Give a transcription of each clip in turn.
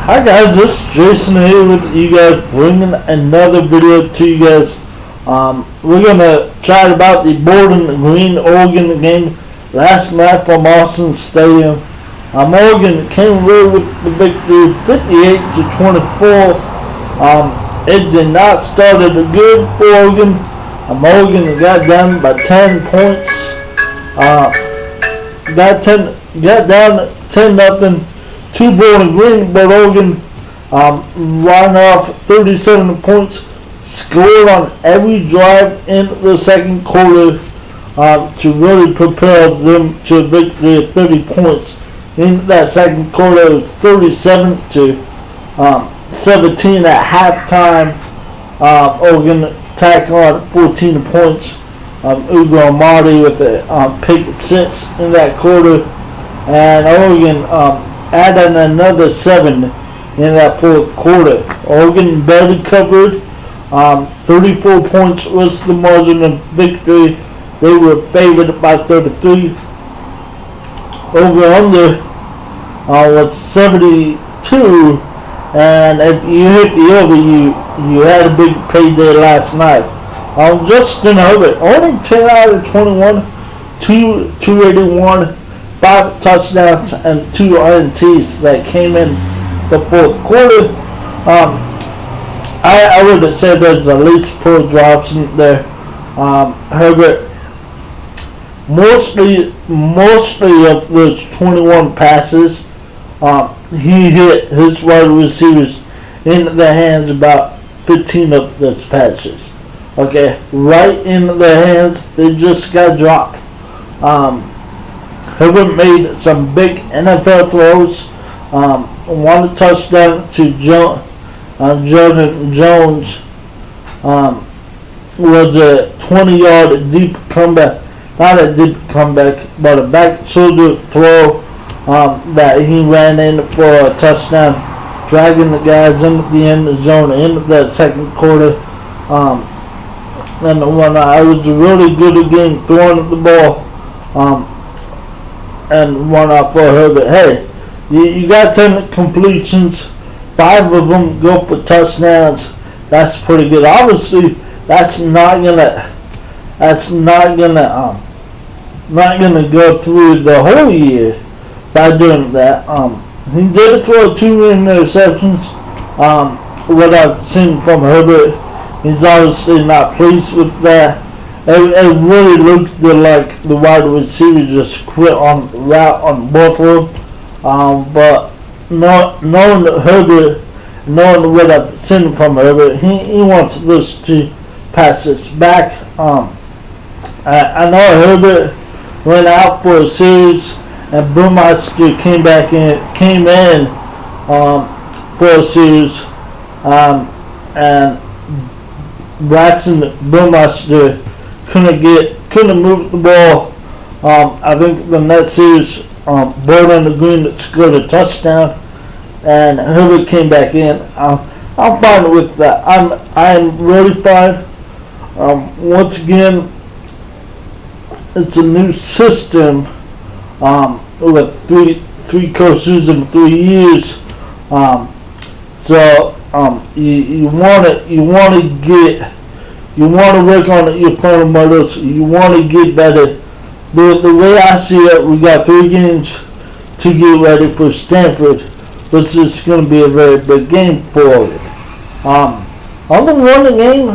Hi guys, this is Jason here with you guys, bringing another video to you guys. We're gonna chat about the Bowling Green Oregon game last night from Austin Stadium. Oregon came away with the victory, 58 to 24. It did not start good for Oregon. Oregon got down by 10 points. Got down 10-0 to Bowling Green, but Oregon ran off 37 points, scored on every drive in the second quarter to really propel them to a victory of 30 points. In that second quarter, it was 37 to 17 at halftime. Oregon tacked on 14 points. Ugo Amadi with a pick six in that quarter, and Oregon added another 7 in that fourth quarter. Oregon barely covered. 34 points was the margin of victory. They were favored by 33. Over under was 72, and if you hit the over, you had a big payday last night. Justin Herbert, only 10 out of 21, 281. 5 touchdowns and 2 INTs that came in the fourth quarter. I would have said there's at least 4 drops in there. Herbert, mostly of those 21 passes, he hit his wide receivers in the hands about 15 of those passes. Okay, right in their hands, they just got dropped. Herbert made some big NFL throws. One touchdown to Jordan Jones was a 20-yard deep comeback. Not a deep comeback, but a back shoulder throw that he ran in for a touchdown, dragging the guys into the end zone in that second quarter. And when I was really good again throwing the ball. And one off for Herbert. Hey, you got 10 completions, 5 of them go for touchdowns. That's pretty good. Obviously, that's not gonna not gonna go through the whole year by doing that. He did throw 2 interceptions. What I've seen from Herbert, he's obviously not pleased with that. It really looked like the wide receiver just quit on the route on both of them. But knowing Herbert, knowing what I've seen from Herbert, he wants those 2 passes back. I know Herbert went out for a series, and Burmeister came in for a series, and Braxton Burmeister couldn't move the ball. I think the next series, Bowling Green scored a touchdown, and Herbert came back in. I'm fine with that. I'm really fine. Once again, it's a new system with three coaches in 3 years. So you want to work on your fundamentals. You want to get better. The way I see it, we got 3 games to get ready for Stanford, which is going to be a very big game for it. On the running game,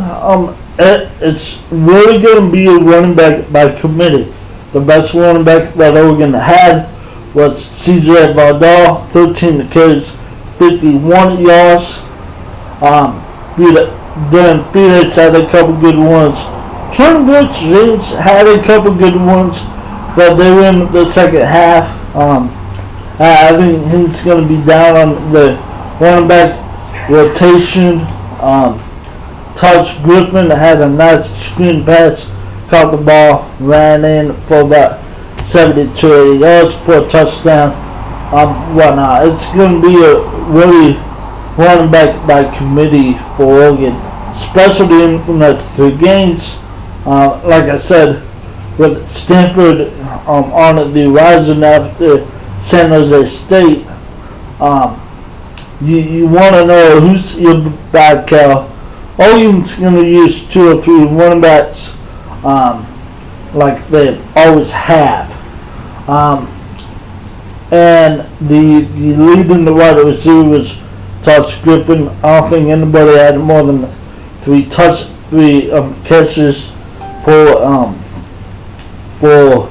it's really going to be a running back by committee. The best running back that Oregon had was CJ Vardell, 13 carries, 51 yards. Dan Felix had a couple good ones. Trent James had a couple good ones, but they were in the second half. I think he's going to be down on the running back rotation. Touch Griffin had a nice screen pass, caught the ball, ran in for about 70-80 yards for a touchdown. Whatnot. It's going to be a really running back by committee for Oregon, especially in the next 3 games. Like I said, with Stanford on the horizon after San Jose State, you want to know who's your bad cow. Oregon's going to use 2 or 3 running backs like they always have. And the lead in the wide receiver was Touch Griffin. I don't think anybody had more than 3 catches for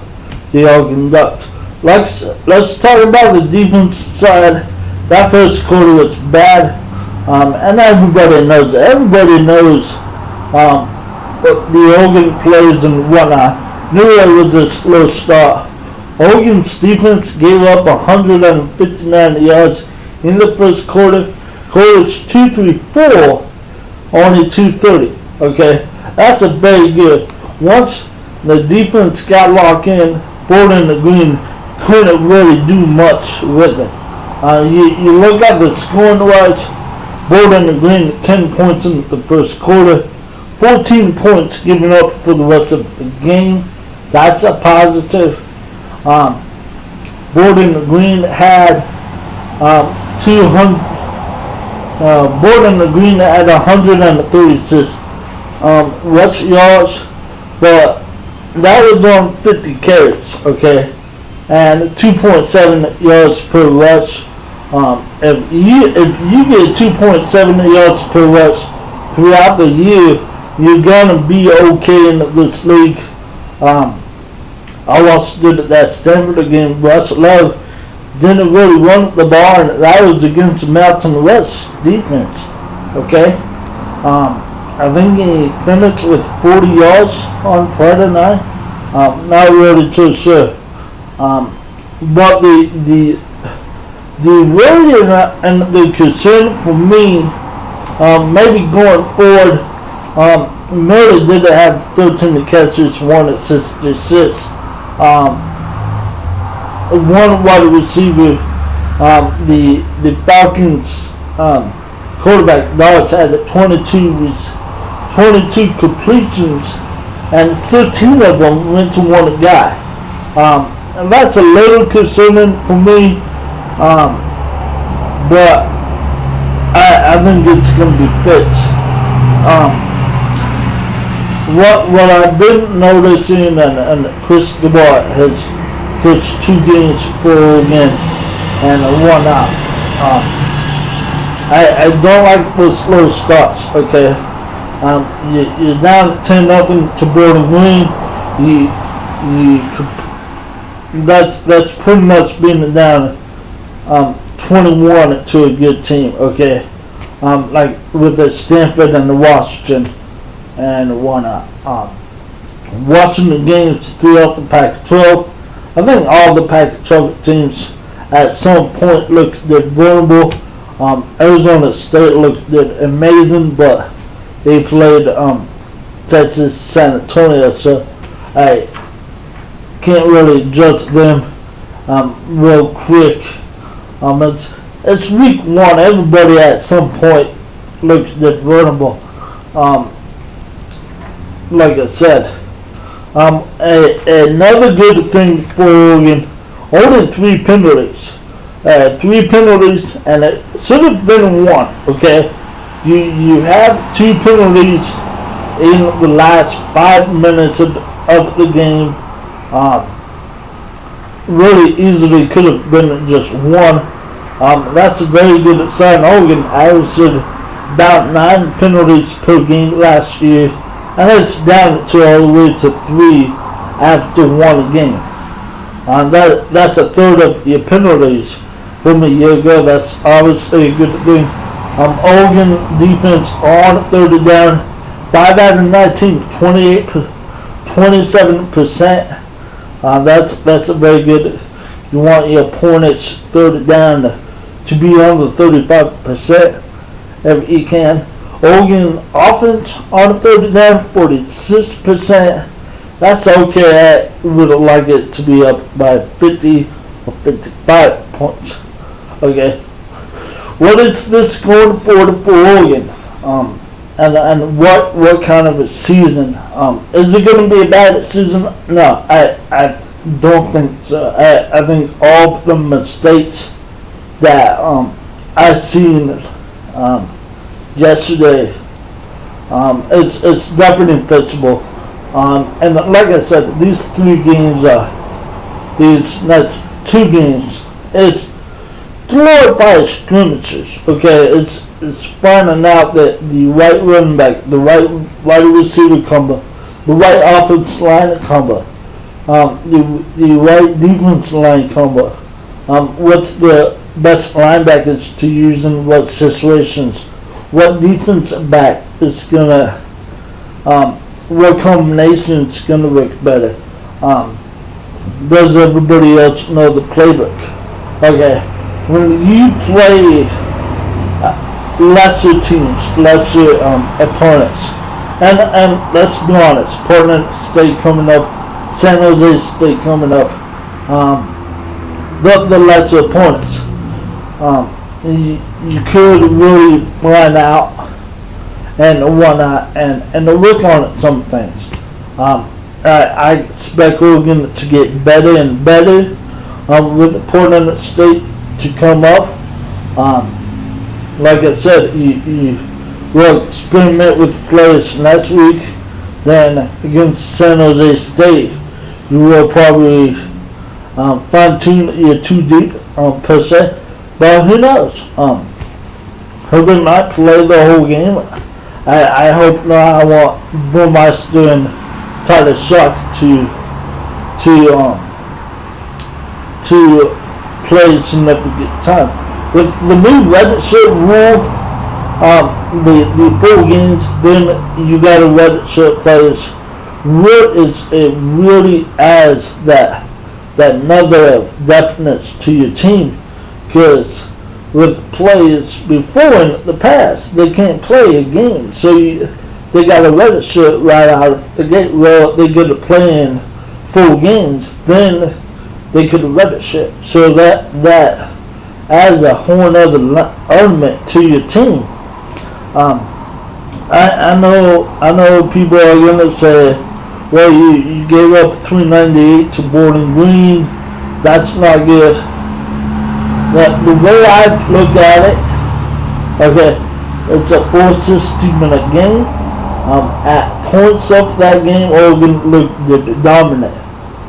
the Oregon Ducks. Let's talk about the defense side. That first quarter was bad, and everybody knows it. Everybody knows the Oregon plays and whatnot. Knew it was a slow start. Oregon's defense gave up 159 yards in the first quarter. Quarters 2, 3, 4, only 230. Okay, that's a very good. Once the defense got locked in, Bowling Green couldn't really do much with it. You look at the scoring wise, Bowling Green 10 points in the first quarter, 14 points given up for the rest of the game. That's a positive. Bowling Green had 136 rush yards, but that was on 50 carries, okay, and 2.7 yards per rush. If you get 2.7 yards per rush throughout the year, you're gonna be okay in this league. I watched that Stanford game. Russ Love didn't really run the ball, and that was against Mountain West defense. Okay, I think he finished with 40 yards on Friday night. Not really too sure, but the worry and the concern for me, maybe going forward, Miller did have 13 catches, 1 assist. One wide receiver, the Falcons quarterback Dodds had 22 completions, and 15 of them went to one guy. And that's a little concerning for me, but I think it's going to be fixed. What I've been noticing, and Chris DeBar has coached 2 games for Oregon and whatnot. I don't like the slow starts. Okay, you're down 10-0 to Bowling Green. That's pretty much being down 21 to a good team. Okay, like with the Stanford and the Washington and whatnot. Watching the games throughout the Pac-12, I think all the Pac-12 teams at some point looked vulnerable. Arizona State looked amazing, but they played Texas, San Antonio, so I can't really judge them real quick. It's week 1. Everybody at some point looks vulnerable. Like I said, another good thing for Oregon, only 3 penalties. 3 penalties, and it should have been 1. Okay, you have 2 penalties in the last 5 minutes of the game. Really easily could have been just 1. That's a very good sign. Oregon averaged about 9 penalties per game last year, and it's down to all the way to 3 after 1 game. That's a third of your penalties from a year ago. That's obviously a good thing. Oregon defense on 3rd down, 5 out of 19, 27%. That's a very good. You want your opponent's 3rd down to be on the 35% if you can. Oregon offense on 3rd down, 46%. That's okay. I would like it to be up by 50 or 55 points. Okay. What is this going for Oregon? And what kind of a season? Is it going to be a bad season? No, I don't think so. I think all the mistakes that I seen yesterday, it's definitely fixable. And like I said, these 3 games these next 2 games is glorified scrimmages. Okay, it's finding out that the right running back, the right wide receiver combo, the right offensive line combo, the right defense line combo, what's the best linebackers to use in what situations, what defense back is gonna, what combination is gonna work better. Does everybody else know the playbook? Okay, when you play lesser teams, lesser opponents, and let's be honest, Portland State coming up, San Jose State coming up, the lesser opponents, you could really find out and whatnot and work on some things. I expect Oregon to get better and better with Portland State to come up. Like I said, you will experiment with players next week. Then against San Jose State, you will probably fine-tune your 2 deep per se. But who knows? Herbert might play the whole game. I hope not. I want Burmeister and Tyler Shock to play significant time. With the new red shirt rule, the 4 games, then you got to red shirt players. It really adds that another definiteness to your team, because with players before in the past, they can't play a game, so they got a red shirt right out of the gate. Well, they get to play in 4 games, then they could red shirt. So that adds a whole other element to your team. I know people are gonna say, well, you gave up 398 to Bowling Green. That's not good. But the way I look at it, okay, it's a 460-minute game. At points of that game, Oregon looked dominant.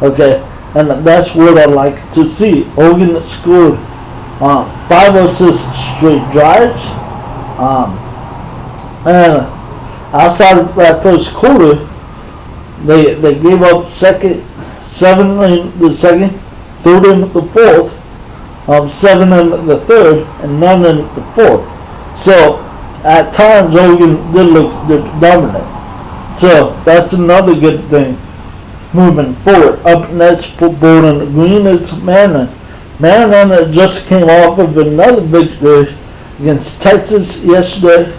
Okay, and that's what I like to see. Oregon scored 5 or 6 straight drives. And outside of that first quarter, they gave up 7 in the second, 3rd in the fourth, 7 in the third, and none in the fourth. So at times Oregon did look dominant. So that's another good thing moving forward. Up next for Bowling Green, it's Maryland. Maryland just came off of another victory against Texas yesterday.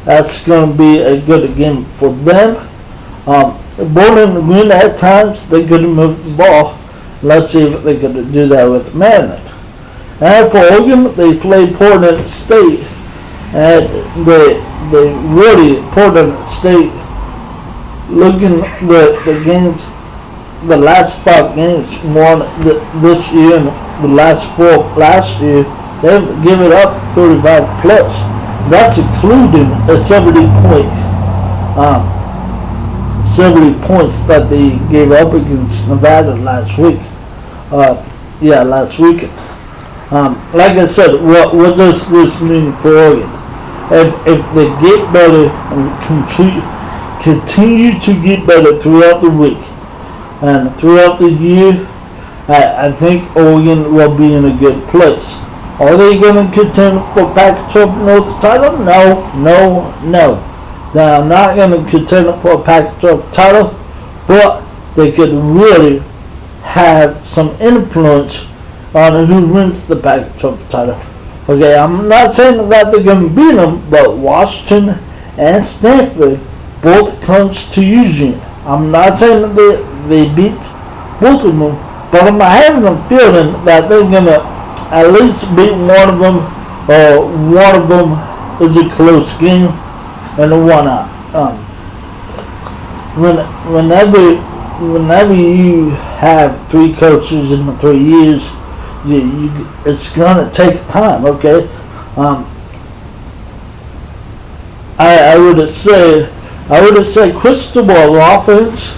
That's going to be a good game for them. Bowling Green, at times, they could have moved the ball. Let's see if they could do that with Maryland. And for Oregon, they played Portland State. And they really, Portland State, looking the games, the last 5 games won this year and the last 4 last year, they've given up 35 plus. That's including a 70 points that they gave up against Nevada last week. Last weekend. Like I said, what does this mean for Oregon? If they get better and continue to get better throughout the week and throughout the year, I think Oregon will be in a good place. Are they going to contend for Pac-12 North title? No. They're not going to contend for a Pac-12 title, but they could really have some influence on who wins the Pac-12 title. Okay, I'm not saying that they're going to beat them, but Washington and Stanford both comes to Eugene. I'm not saying that they beat both of them, but I'm having a feeling that they're going to at least beat one of them, or one of them is a close game, and whatnot. Whenever you have 3 coaches in the 3 years, it's gonna take time. Okay, Um, I would say Cristobal offense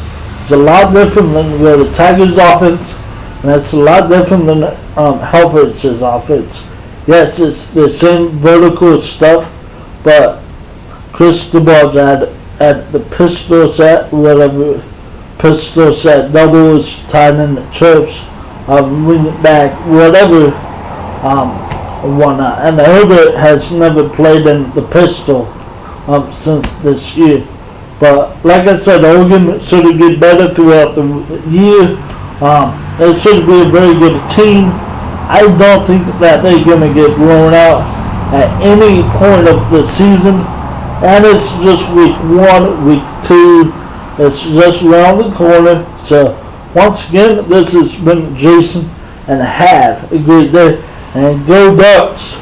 is a lot different than the Tigers offense, and it's a lot different than Helfrich's offense. Yes, it's the same vertical stuff, but Cristobal's at the pistol set, whatever pistol set, doubles, tied in the trips, wing it back, whatever, whatnot. And Herbert has never played in the pistol since this year. But like I said, Oregon should get better throughout the year. It should be a very good team. I don't think that they're going to get blown out at any point of the season. And it's just week 1, week 2. It's just around the corner. So once again, this has been Jason, and have a great day. And go Ducks!